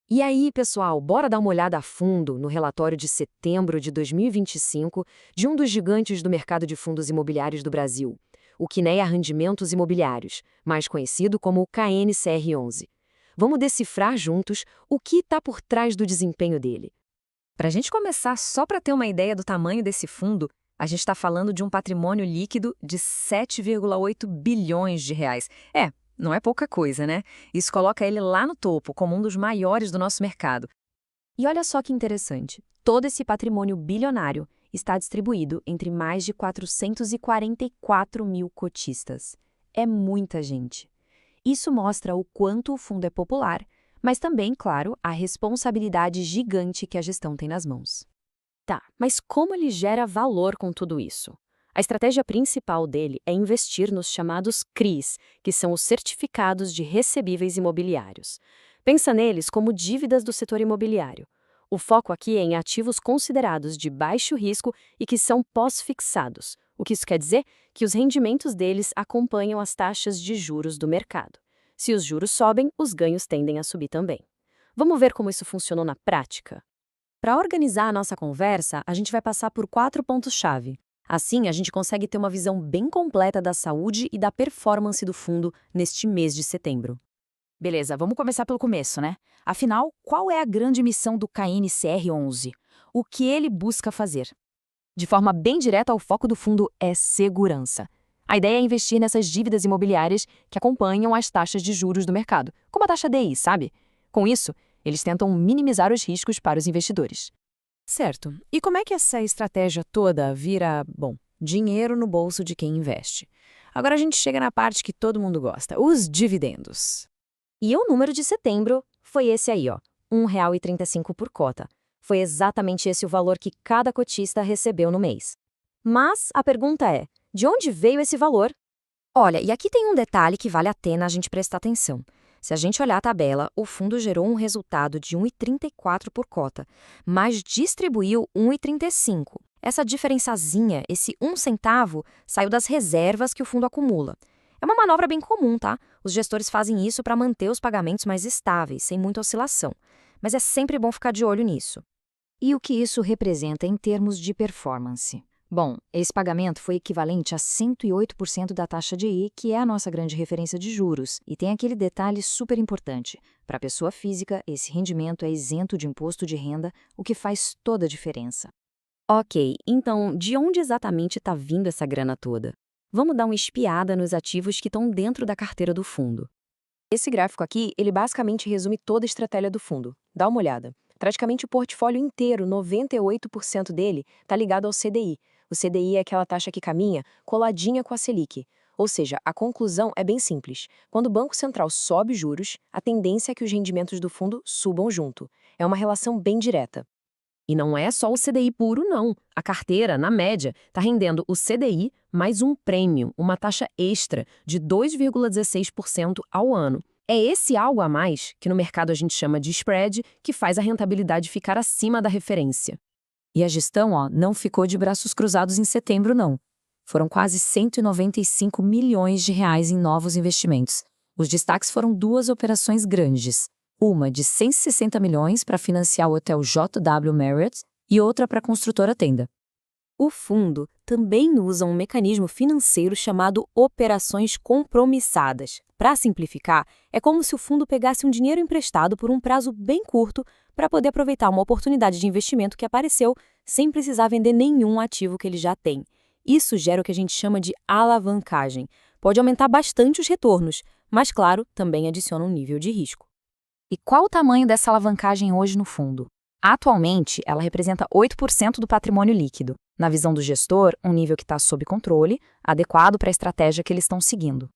E aí, pessoal, bora dar uma olhada a fundo no relatório de setembro de 2025 de um dos gigantes do mercado de fundos imobiliários do Brasil, o Kinea Rendimentos Imobiliários, mais conhecido como o KNCR11. Vamos decifrar juntos o que está por trás do desempenho dele. Para a gente começar, só para ter uma ideia do tamanho desse fundo, a gente está falando de um patrimônio líquido de 7,8 bilhões de reais. Não é pouca coisa, né? Isso coloca ele lá no topo, como um dos maiores do nosso mercado. E olha só que interessante, todo esse patrimônio bilionário está distribuído entre mais de 444 mil cotistas. É muita gente. Isso mostra o quanto o fundo é popular, mas também, claro, a responsabilidade gigante que a gestão tem nas mãos. Tá, mas como ele gera valor com tudo isso? A estratégia principal dele é investir nos chamados CRIs, que são os Certificados de Recebíveis Imobiliários. Pensa neles como dívidas do setor imobiliário. O foco aqui é em ativos considerados de baixo risco e que são pós-fixados. O que isso quer dizer? Que os rendimentos deles acompanham as taxas de juros do mercado. Se os juros sobem, os ganhos tendem a subir também. Vamos ver como isso funcionou na prática? Para organizar a nossa conversa, a gente vai passar por 4 pontos-chave. Assim, a gente consegue ter uma visão bem completa da saúde e da performance do fundo neste mês de setembro. Beleza, vamos começar pelo começo, né? Afinal, qual é a grande missão do KNCR11? O que ele busca fazer? De forma bem direta, o foco do fundo é segurança. A ideia é investir nessas dívidas imobiliárias que acompanham as taxas de juros do mercado, como a taxa DI, sabe? Com isso, eles tentam minimizar os riscos para os investidores. Certo. E como é que essa estratégia toda vira, dinheiro no bolso de quem investe? Agora a gente chega na parte que todo mundo gosta, os dividendos. E o número de setembro foi esse aí, ó, R$ 1,35 por cota. Foi exatamente esse o valor que cada cotista recebeu no mês. Mas a pergunta é, de onde veio esse valor? Olha, e aqui tem um detalhe que vale a pena a gente prestar atenção. Se a gente olhar a tabela, o fundo gerou um resultado de 1,34 por cota, mas distribuiu 1,35. Essa diferençazinha, esse 1 centavo, saiu das reservas que o fundo acumula. É uma manobra bem comum, tá? Os gestores fazem isso para manter os pagamentos mais estáveis, sem muita oscilação. Mas é sempre bom ficar de olho nisso. E o que isso representa em termos de performance? Bom, esse pagamento foi equivalente a 108% da taxa de I, que é a nossa grande referência de juros. E tem aquele detalhe super importante. Para a pessoa física, esse rendimento é isento de imposto de renda, o que faz toda a diferença. Ok, então de onde exatamente está vindo essa grana toda? Vamos dar uma espiada nos ativos que estão dentro da carteira do fundo. Esse gráfico aqui, ele basicamente resume toda a estratégia do fundo. Dá uma olhada. Praticamente o portfólio inteiro, 98% dele, está ligado ao CDI. O CDI é aquela taxa que caminha coladinha com a Selic. Ou seja, a conclusão é bem simples. Quando o Banco Central sobe juros, a tendência é que os rendimentos do fundo subam junto. É uma relação bem direta. E não é só o CDI puro, não. A carteira, na média, está rendendo o CDI mais um prêmio, uma taxa extra de 2,16% ao ano. É esse algo a mais, que no mercado a gente chama de spread, que faz a rentabilidade ficar acima da referência. E a gestão, não ficou de braços cruzados em setembro, não. Foram quase 195 milhões de reais em novos investimentos. Os destaques foram 2 operações grandes. Uma de 160 milhões para financiar o hotel JW Marriott e outra para a construtora Tenda. O fundo também usa um mecanismo financeiro chamado operações compromissadas. Para simplificar, é como se o fundo pegasse um dinheiro emprestado por um prazo bem curto para poder aproveitar uma oportunidade de investimento que apareceu sem precisar vender nenhum ativo que ele já tem. Isso gera o que a gente chama de alavancagem. Pode aumentar bastante os retornos, mas, claro, também adiciona um nível de risco. E qual o tamanho dessa alavancagem hoje no fundo? Atualmente, ela representa 8% do patrimônio líquido. Na visão do gestor, um nível que está sob controle, adequado para a estratégia que eles estão seguindo.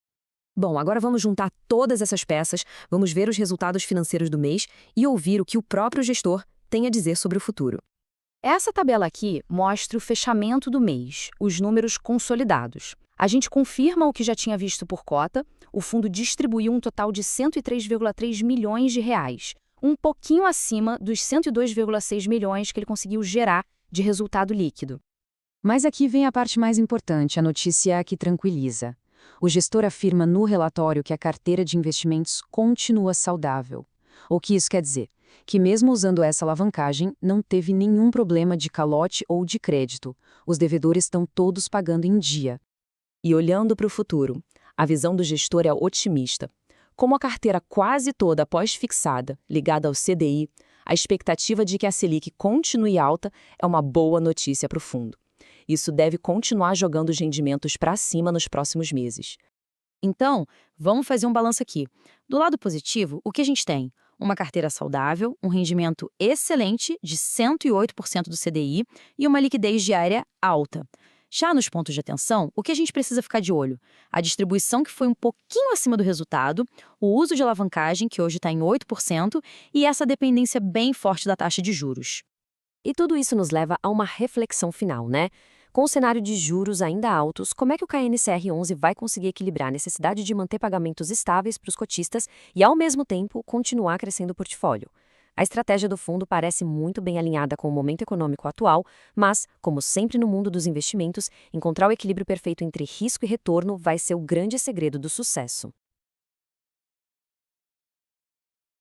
Bom, agora vamos juntar todas essas peças, vamos ver os resultados financeiros do mês e ouvir o que o próprio gestor tem a dizer sobre o futuro. Essa tabela aqui mostra o fechamento do mês, os números consolidados. A gente confirma o que já tinha visto por cota, o fundo distribuiu um total de 103,3 milhões de reais, um pouquinho acima dos 102,6 milhões que ele conseguiu gerar de resultado líquido. Mas aqui vem a parte mais importante, a notícia que tranquiliza. O gestor afirma no relatório que a carteira de investimentos continua saudável. O que isso quer dizer? que mesmo usando essa alavancagem, não teve nenhum problema de calote ou de crédito. Os devedores estão todos pagando em dia. E olhando para o futuro, a visão do gestor é otimista. Como a carteira quase toda pós-fixada, ligada ao CDI, a expectativa de que a Selic continue alta é uma boa notícia para o fundo. Isso deve continuar jogando os rendimentos para cima nos próximos meses. Então, vamos fazer um balanço aqui. Do lado positivo, o que a gente tem? Uma carteira saudável, um rendimento excelente de 108% do CDI e uma liquidez diária alta. Já nos pontos de atenção, o que a gente precisa ficar de olho? A distribuição que foi um pouquinho acima do resultado, o uso de alavancagem, que hoje está em 8%, e essa dependência bem forte da taxa de juros. E tudo isso nos leva a uma reflexão final, né? Com o cenário de juros ainda altos, como é que o KNCR11 vai conseguir equilibrar a necessidade de manter pagamentos estáveis para os cotistas e, ao mesmo tempo, continuar crescendo o portfólio? A estratégia do fundo parece muito bem alinhada com o momento econômico atual, mas, como sempre no mundo dos investimentos, encontrar o equilíbrio perfeito entre risco e retorno vai ser o grande segredo do sucesso.